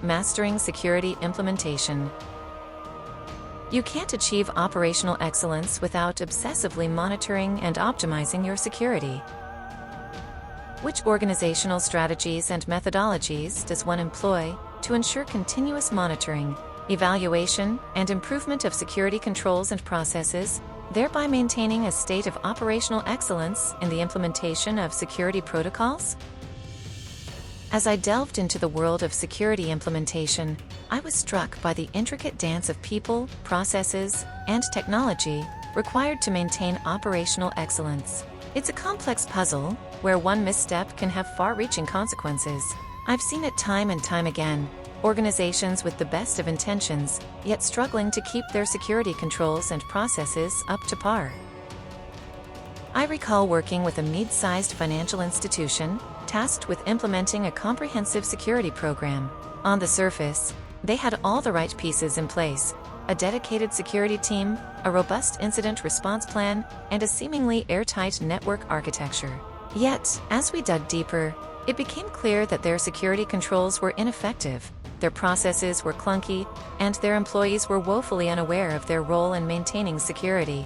Mastering Security Implementation. You can't achieve operational excellence without obsessively monitoring and optimizing your security. Which organizational strategies and methodologies does one employ to ensure continuous monitoring, evaluation, and improvement of security controls and processes, thereby maintaining a state of operational excellence in the implementation of security protocols? As I delved into the world of security implementation, I was struck by the intricate dance of people, processes, and technology required to maintain operational excellence. It's a complex puzzle where one misstep can have far-reaching consequences. I've seen it time and time again. Organizations with the best of intentions, yet struggling to keep their security controls and processes up to par. I recall working with a mid-sized financial institution tasked with implementing a comprehensive security program. On the surface, they had all the right pieces in place: a dedicated security team, a robust incident response plan, and a seemingly airtight network architecture. Yet, as we dug deeper, it became clear that their security controls were ineffective, their processes were clunky, and their employees were woefully unaware of their role in maintaining security.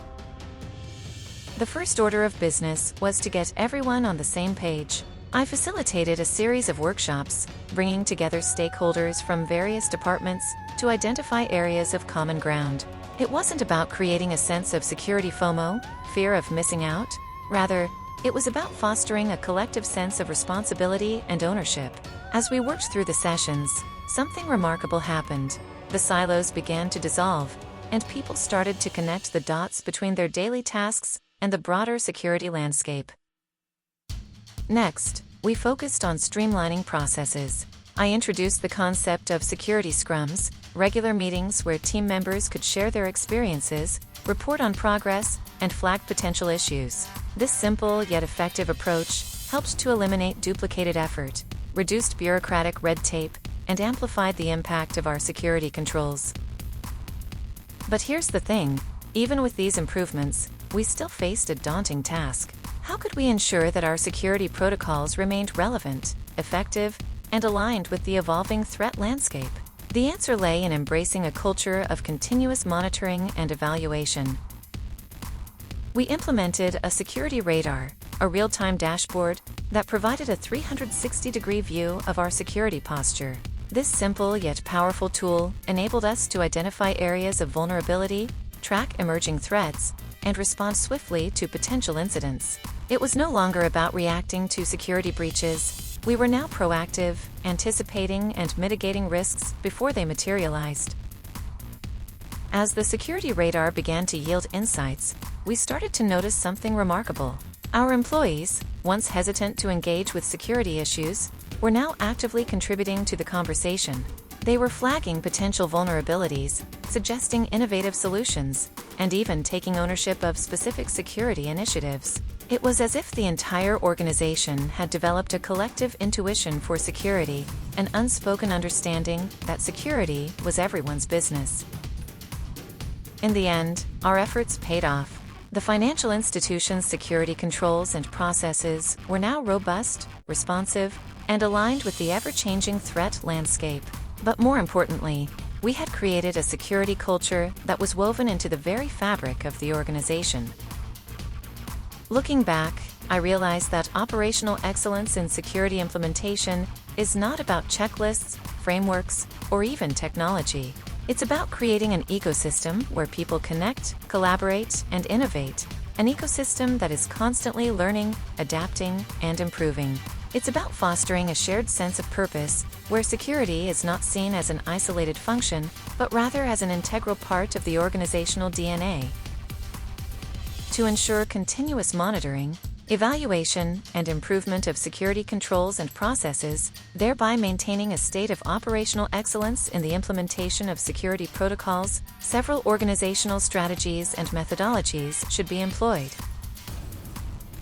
The first order of business was to get everyone on the same page. I facilitated a series of workshops, bringing together stakeholders from various departments to identify areas of common ground. It wasn't about creating a sense of security FOMO, fear of missing out. Rather, it was about fostering a collective sense of responsibility and ownership. As we worked through the sessions, something remarkable happened. The silos began to dissolve, and people started to connect the dots between their daily tasks and the broader security landscape. Next, we focused on streamlining processes. I introduced the concept of security scrums, regular meetings where team members could share their experiences, report on progress, and flag potential issues. This simple yet effective approach helped to eliminate duplicated effort, reduced bureaucratic red tape, and amplified the impact of our security controls. But here's the thing: even with these improvements, we still faced a daunting task. How could we ensure that our security protocols remained relevant, effective, and aligned with the evolving threat landscape? The answer lay in embracing a culture of continuous monitoring and evaluation. We implemented a security radar, a real-time dashboard that provided a 360-degree view of our security posture. This simple yet powerful tool enabled us to identify areas of vulnerability, track emerging threats, and respond swiftly to potential incidents. It was no longer about reacting to security breaches. We were now proactive, anticipating and mitigating risks before they materialized. As the security radar began to yield insights, we started to notice something remarkable. Our employees, once hesitant to engage with security issues, were now actively contributing to the conversation. They were flagging potential vulnerabilities, suggesting innovative solutions, and even taking ownership of specific security initiatives. It was as if the entire organization had developed a collective intuition for security, an unspoken understanding that security was everyone's business. In the end, our efforts paid off. The financial institution's security controls and processes were now robust, responsive, and aligned with the ever-changing threat landscape. But more importantly, we had created a security culture that was woven into the very fabric of the organization. Looking back, I realized that operational excellence in security implementation is not about checklists, frameworks, or even technology. It's about creating an ecosystem where people connect, collaborate, and innovate, an ecosystem that is constantly learning, adapting, and improving. It's about fostering a shared sense of purpose, where security is not seen as an isolated function, but rather as an integral part of the organizational DNA. To ensure continuous monitoring, evaluation, and improvement of security controls and processes, thereby maintaining a state of operational excellence in the implementation of security protocols, several organizational strategies and methodologies should be employed.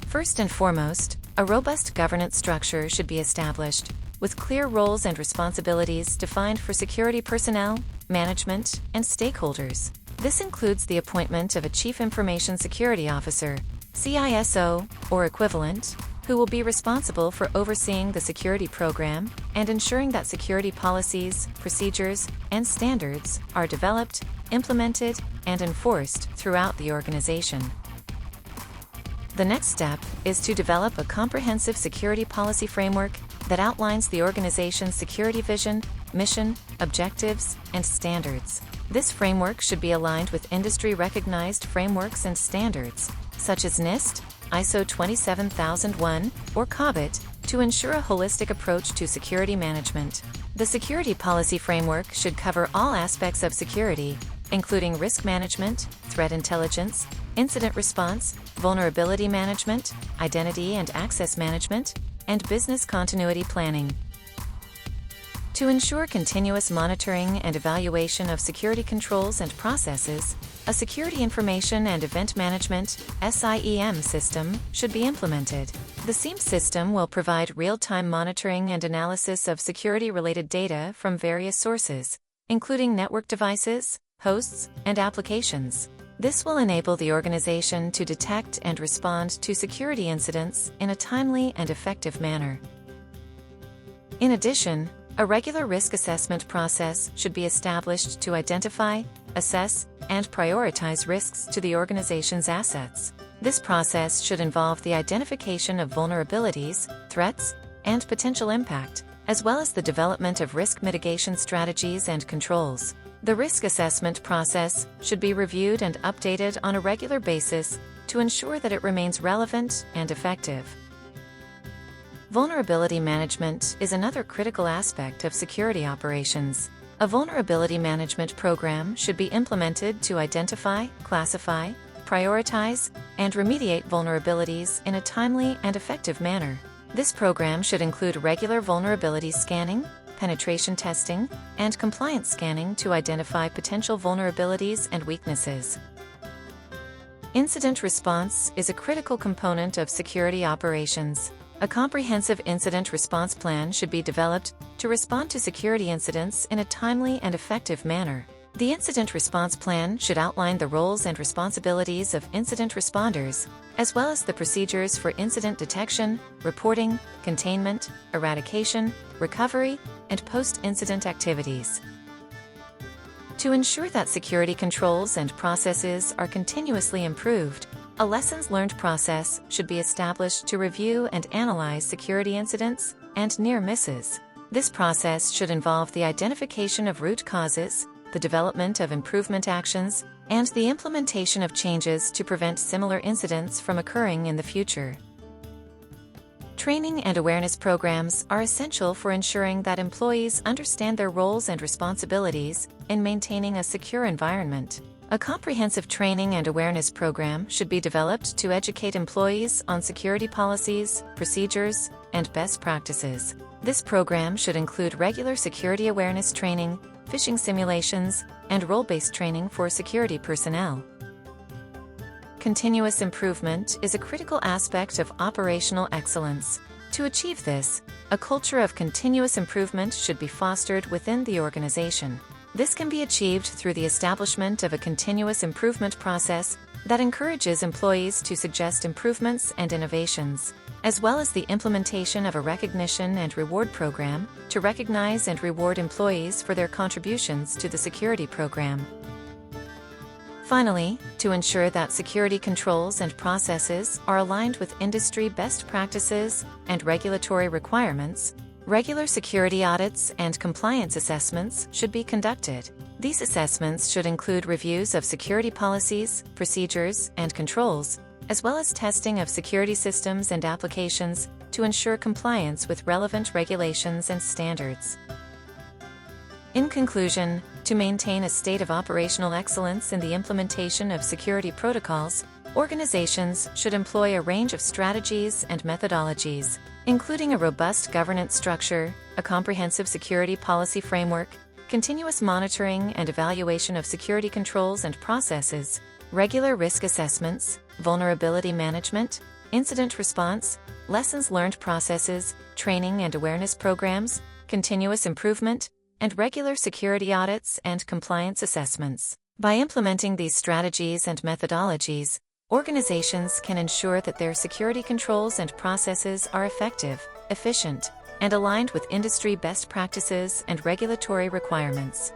First and foremost, a robust governance structure should be established, with clear roles and responsibilities defined for security personnel, management, and stakeholders. This includes the appointment of a Chief Information Security Officer, CISO, or equivalent, who will be responsible for overseeing the security program and ensuring that security policies, procedures, and standards are developed, implemented, and enforced throughout the organization. The next step is to develop a comprehensive security policy framework that outlines the organization's security vision, mission, objectives, and standards. This framework should be aligned with industry-recognized frameworks and standards, such as NIST, ISO 27001, or COBIT, to ensure a holistic approach to security management. The security policy framework should cover all aspects of security, including risk management, threat intelligence, incident response, vulnerability management, identity and access management, and business continuity planning. To ensure continuous monitoring and evaluation of security controls and processes, a Security Information and Event Management (SIEM) system should be implemented. The SIEMSystem will provide real-time monitoring and analysis of security-related data from various sources, including network devices, hosts, and applications. This will enable the organization to detect and respond to security incidents in a timely and effective manner. In addition, a regular risk assessment process should be established to identify, assess, and prioritize risks to the organization's assets. This process should involve the identification of vulnerabilities, threats, and potential impact, as well as the development of risk mitigation strategies and controls. The risk assessment process should be reviewed and updated on a regular basis to ensure that it remains relevant and effective. Vulnerability management is another critical aspect of security operations. A vulnerability management program should be implemented to identify, classify, prioritize, and remediate vulnerabilities in a timely and effective manner. This program should include regular vulnerability scanning, penetration testing, and compliance scanning to identify potential vulnerabilities and weaknesses. Incident response is a critical component of security operations. A comprehensive incident response plan should be developed to respond to security incidents in a timely and effective manner. The incident response plan should outline the roles and responsibilities of incident responders, as well as the procedures for incident detection, reporting, containment, eradication, recovery, and post-incident activities. To ensure that security controls and processes are continuously improved, a lessons learned process should be established to review and analyze security incidents and near misses. This process should involve the identification of root causes, the development of improvement actions, and the implementation of changes to prevent similar incidents from occurring in the future. Training and awareness programs are essential for ensuring that employees understand their roles and responsibilities in maintaining a secure environment. A comprehensive training and awareness program should be developed to educate employees on security policies, procedures, and best practices. This program should include regular security awareness training, phishing simulations, and role-based training for security personnel. Continuous improvement is a critical aspect of operational excellence. To achieve this, a culture of continuous improvement should be fostered within the organization. This can be achieved through the establishment of a continuous improvement process that encourages employees to suggest improvements and innovations, as well as the implementation of a recognition and reward program to recognize and reward employees for their contributions to the security program. Finally, to ensure that security controls and processes are aligned with industry best practices and regulatory requirements, regular security audits and compliance assessments should be conducted. These assessments should include reviews of security policies, procedures, and controls, as well as testing of security systems and applications to ensure compliance with relevant regulations and standards. In conclusion, to maintain a state of operational excellence in the implementation of security protocols, organizations should employ a range of strategies and methodologies, including a robust governance structure, a comprehensive security policy framework, continuous monitoring and evaluation of security controls and processes, regular risk assessments, vulnerability management, incident response, lessons learned processes, training and awareness programs, continuous improvement, and regular security audits and compliance assessments. By implementing these strategies and methodologies, Organizations can ensure that their security controls and processes are effective, efficient, and aligned with industry best practices and regulatory requirements.